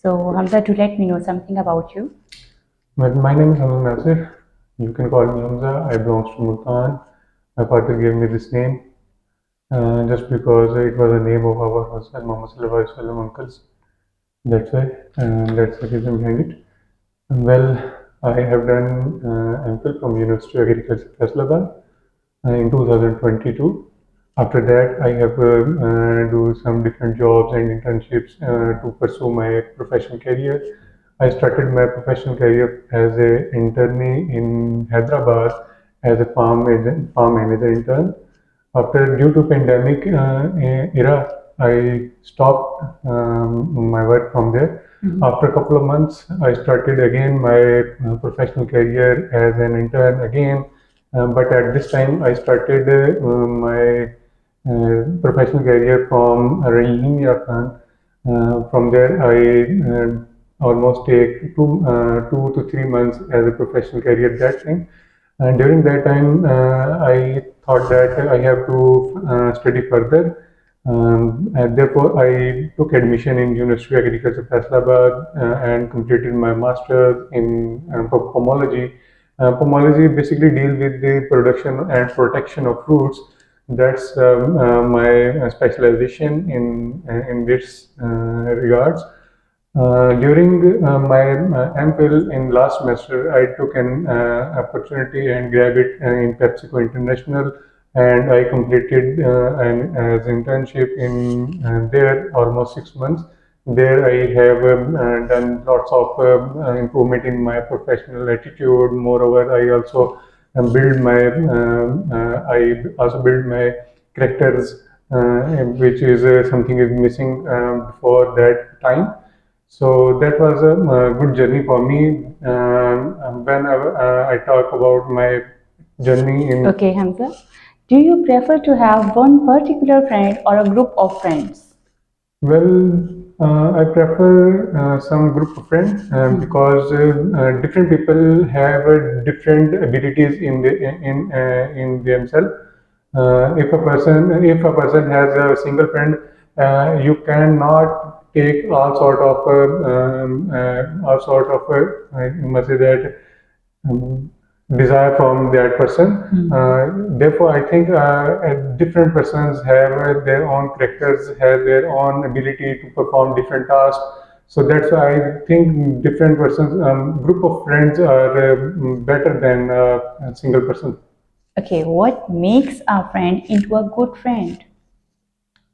So, Hamza, to let me know something about you. Well, my name is Hamza. You can call me Hamza. I belong to Multan. My father gave me this name just because it was the name of our Husband Muhammad Sallallahu Alaihi Wasallam uncles. That's why, that's the reason behind it. Well, I have done MPhil from University of Agriculture, Faisalabad in 2022. After that, I have do some different jobs and internships to pursue my professional career. I started my professional career as a internee in Hyderabad as a farm manager intern. After due to pandemic era, I stopped my work from there. After a couple of months, I started again my professional career as an intern again. But at this time, I started my professional career from Rahim Khan. From there, I almost take 2 to 3 months as a professional career that time. And during that time, I thought that I have to study further. And therefore, I took admission in University of Agriculture, Faisalabad, and completed my master's in pomology. Pomology basically deals with the production and protection of fruits. That's my specialization in this regards. During my MPhil in last semester, I took an opportunity and grabbed it in PepsiCo International, and I completed an as internship in there almost 6 months. There I have done lots of improvement in my professional attitude. Moreover, I also build my characters, which is something is missing before that time. So that was a good journey for me. When I talk about my journey in Okay, Hamza. Do you prefer to have one particular friend or a group of friends? Well, I prefer some group of friends because different people have different abilities in themselves. If a person has a single friend, you cannot take you must say that um, desire from that person. Therefore, I think different persons have their own characters, have their own ability to perform different tasks. So that's why I think different persons, group of friends are better than a single person. Okay, what makes a friend into a good friend?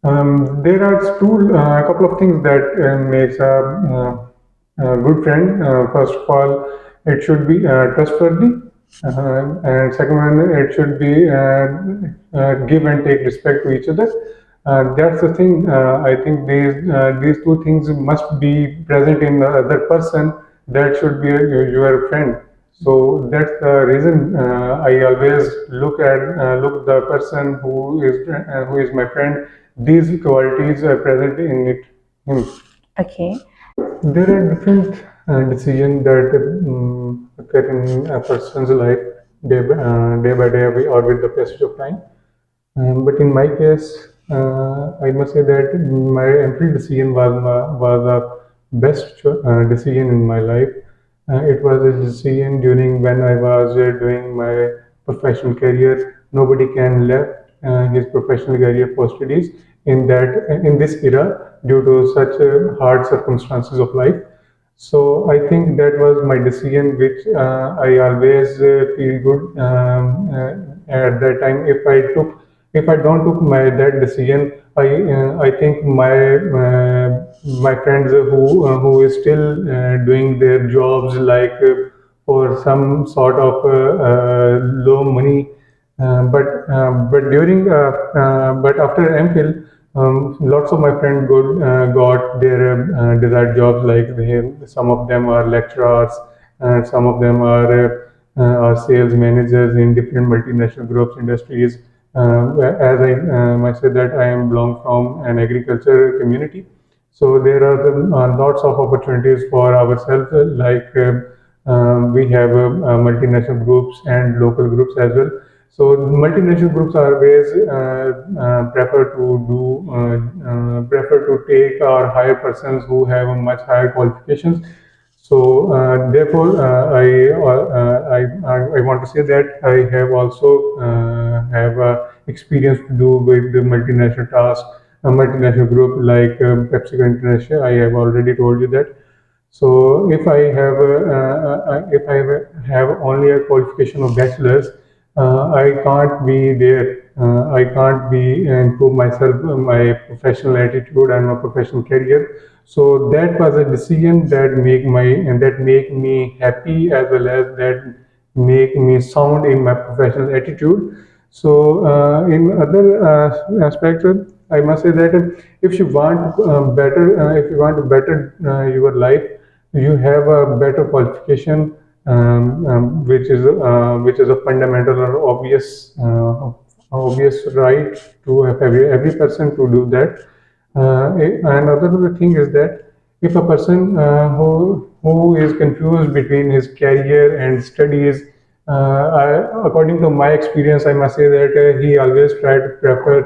There are a couple of things that makes a good friend. First of all, it should be trustworthy, and second one, it should be give and take respect to each other. That's the thing. I think these two things must be present in the other person. That should be your friend. So that's the reason I always look the person who is my friend. These qualities are present in him. Okay. There are different decisions that occur in a person's life day by day or with the passage of time. But in my case, I must say that my entry decision was the best decision in my life. It was a decision during when I was doing my professional career. Nobody can left his professional career for studies in this era due to such hard circumstances of life. So I think that was my decision, which I always feel good at that time. If I don't took my that decision, I think my friends who is still doing their jobs like for some sort of low money, but after MPhil, lots of my friends got their desired jobs. Some of them are lecturers, some of them are sales managers in different multinational groups industries. As I said that I am belong from an agriculture community, so there are lots of opportunities for ourselves. We have multinational groups and local groups as well. So multinational groups always prefer to take or hire persons who have a much higher qualifications. So therefore, I want to say that I have also have experience to do with the multinational task, a multinational group like PepsiCo International. I have already told you that. So if I have only a qualification of bachelor's, I can't be there. I can't be improve myself, my professional attitude and my professional career. So that was a decision that make me happy as well as that make me sound in my professional attitude. So in other aspects, I must say that if you want if you want to better your life, you have a better qualification, which is a fundamental or obvious right to have every person to do that. Another thing is that if a person who is confused between his career and studies, according to my experience, I must say that he always try to prefer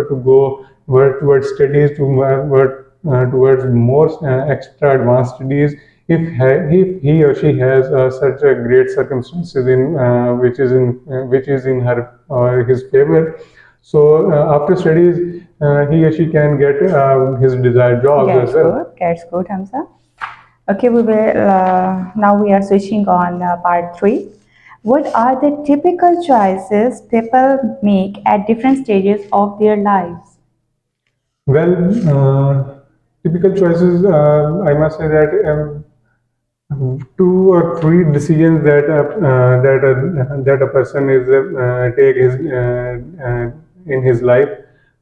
to go towards studies towards more extra advanced studies if he or she has such a great circumstances in which is in her or his favor. So after studies, he or she can get his desired jobs as well. That's good, Hamza. Okay, now we are switching on part three. What are the typical choices people make at different stages of their lives? Well, typical choices. I must say that two or three decisions that a person is take in his life.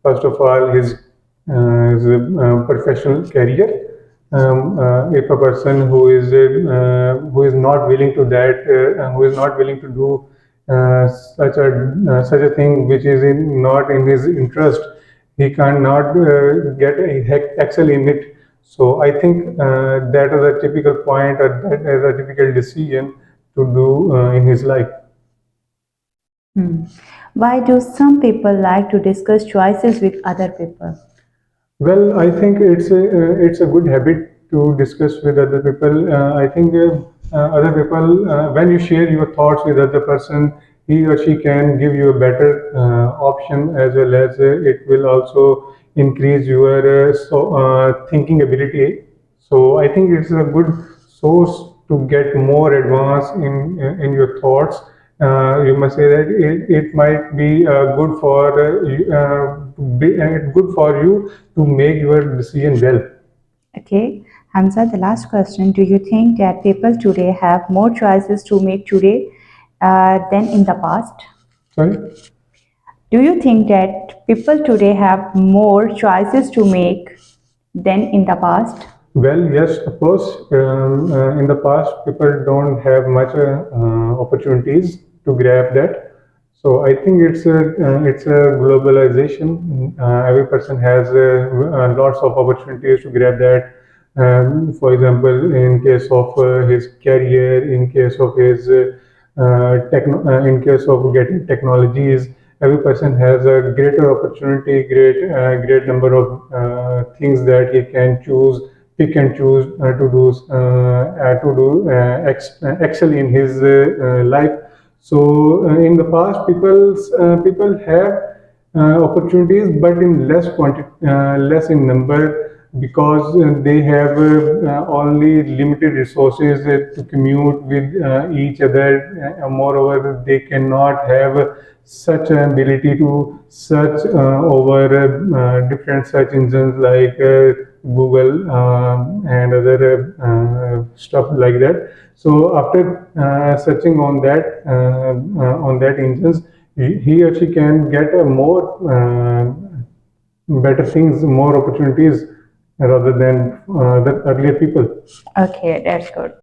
First of all, his professional career. If a person who is not willing to who is not willing to do such a thing which is not in his interest, he cannot excel in it. So I think that is a typical point, or that is a typical decision to do in his life. Hmm. Why do some people like to discuss choices with other people? Well, I think it's a good habit to discuss with other people. I think other people, when you share your thoughts with other person, he or she can give you a better option, as well as it will also increase your thinking ability. So I think it's a good source to get more advanced in your thoughts. You must say that it might be good for you to make your decision well. Okay, Hamza, the last question. Do you think that people today have more choices to make today than in the past? Sorry. Do you think that people today have more choices to make than in the past? Well, yes, of course. In the past, people don't have much opportunities to grab that. So I think it's a globalization. Every person has lots of opportunities to grab that. For example, in case of his career, in case of his in case of getting technologies, every person has a greater opportunity, great number of things that he can choose, pick and choose to excel in his life. So in the past, people have opportunities, but in less in number, because they have only limited resources to commute with each other. Moreover, they cannot have such an ability to search over different search engines like Google and other stuff like that. So after searching on that engines, he or she can get a more better things, more opportunities rather than the earlier people. Okay, that's good.